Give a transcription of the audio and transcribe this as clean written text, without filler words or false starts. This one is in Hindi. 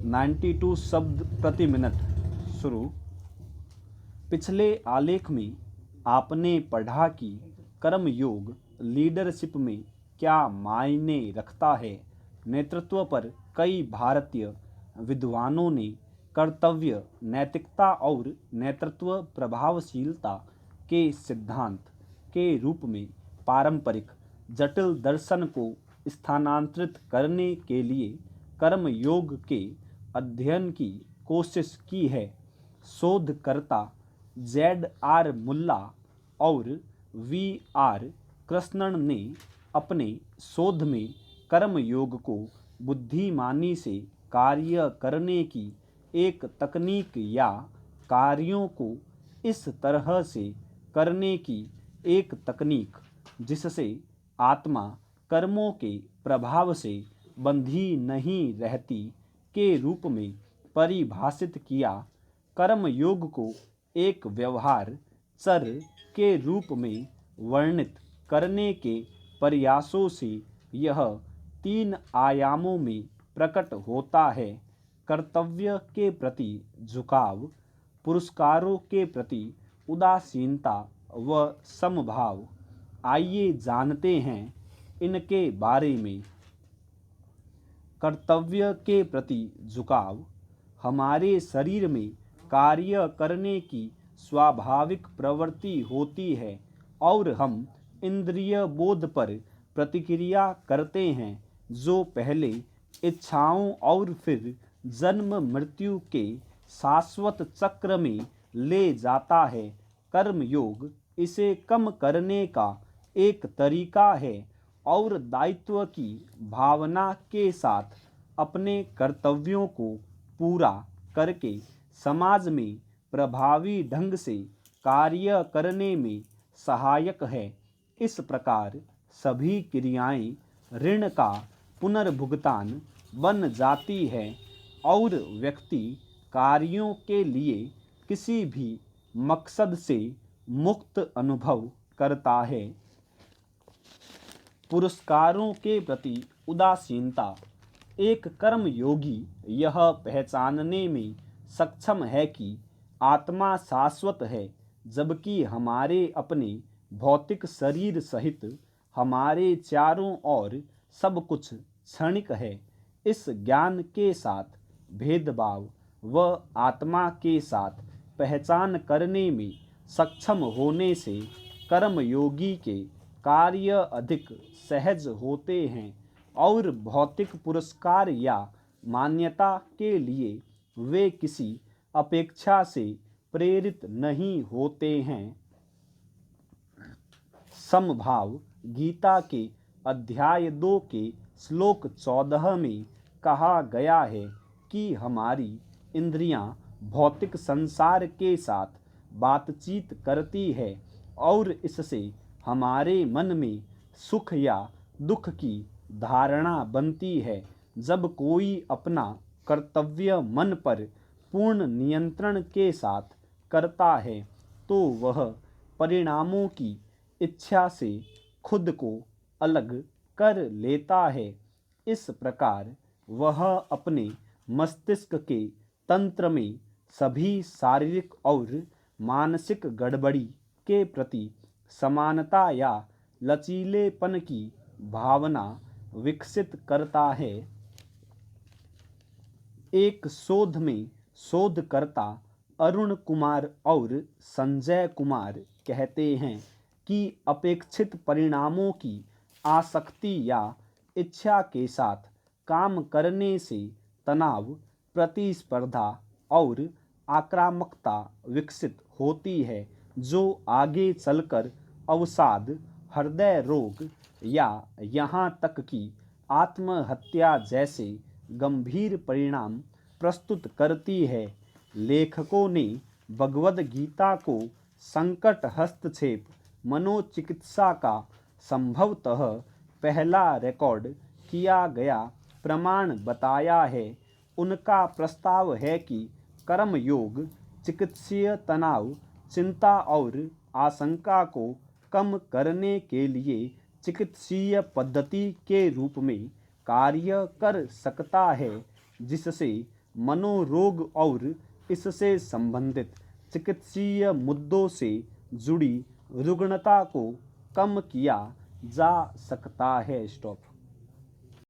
92 शब्द प्रति मिनट। शुरू। पिछले आलेख में आपने पढ़ा कि कर्मयोग लीडरशिप में क्या मायने रखता है। नेतृत्व पर कई भारतीय विद्वानों ने कर्तव्य, नैतिकता और नेतृत्व प्रभावशीलता के सिद्धांत के रूप में पारंपरिक जटिल दर्शन को स्थानांतरित करने के लिए कर्मयोग के अध्ययन की कोशिश की है। शोधकर्ता Z.R. मुल्ला और V.R. कृष्णन ने अपने शोध में कर्मयोग को बुद्धिमानी से कार्य करने की एक तकनीक या कार्यों को इस तरह से करने की एक तकनीक जिससे आत्मा कर्मों के प्रभाव से बंधी नहीं रहती के रूप में परिभाषित किया। कर्मयोग को एक व्यवहार चर के रूप में वर्णित करने के प्रयासों से यह 3 आयामों में प्रकट होता है: कर्तव्य के प्रति झुकाव, पुरस्कारों के प्रति उदासीनता व समभाव। आइए जानते हैं इनके बारे में। कर्तव्य के प्रति झुकाव हमारे शरीर में कार्य करने की स्वाभाविक प्रवृत्ति होती है और हम इंद्रिय बोध पर प्रतिक्रिया करते हैं, जो पहले इच्छाओं और फिर जन्म मृत्यु के शाश्वत चक्र में ले जाता है। कर्मयोग इसे कम करने का एक तरीका है और दायित्व की भावना के साथ अपने कर्तव्यों को पूरा करके समाज में प्रभावी ढंग से कार्य करने में सहायक है। इस प्रकार सभी क्रियाएं ऋण का पुनर्भुगतान बन जाती है और व्यक्ति कार्यों के लिए किसी भी मकसद से मुक्त अनुभव करता है। पुरस्कारों के प्रति उदासीनता। एक कर्मयोगी यह पहचानने में सक्षम है कि आत्मा शाश्वत है, जबकि हमारे अपने भौतिक शरीर सहित हमारे चारों ओर सब कुछ क्षणिक है। इस ज्ञान के साथ भेदभाव व आत्मा के साथ पहचान करने में सक्षम होने से कर्मयोगी के कार्य अधिक सहज होते हैं और भौतिक पुरस्कार या मान्यता के लिए वे किसी अपेक्षा से प्रेरित नहीं होते हैं। समभाव। गीता के अध्याय 2 के श्लोक 14 में कहा गया है कि हमारी इंद्रियां भौतिक संसार के साथ बातचीत करती है और इससे हमारे मन में सुख या दुख की धारणा बनती है। जब कोई अपना कर्तव्य मन पर पूर्ण नियंत्रण के साथ करता है तो वह परिणामों की इच्छा से खुद को अलग कर लेता है। इस प्रकार वह अपने मस्तिष्क के तंत्र में सभी शारीरिक और मानसिक गड़बड़ी के प्रति समानता या लचीलेपन की भावना विकसित करता है। एक शोध में शोधकर्ता अरुण कुमार और संजय कुमार कहते हैं कि अपेक्षित परिणामों की आसक्ति या इच्छा के साथ काम करने से तनाव, प्रतिस्पर्धा और आक्रामकता विकसित होती है, जो आगे चलकर अवसाद, हृदय रोग या यहाँ तक कि आत्महत्या जैसे गंभीर परिणाम प्रस्तुत करती है। लेखकों ने भगवद गीता को संकट हस्तक्षेप मनोचिकित्सा का संभवतः पहला रिकॉर्ड किया गया प्रमाण बताया है। उनका प्रस्ताव है कि कर्मयोग चिकित्सीय तनाव, चिंता और आशंका को कम करने के लिए चिकित्सीय पद्धति के रूप में कार्य कर सकता है, जिससे मनोरोग और इससे संबंधित चिकित्सीय मुद्दों से जुड़ी रुग्णता को कम किया जा सकता है। स्टॉप।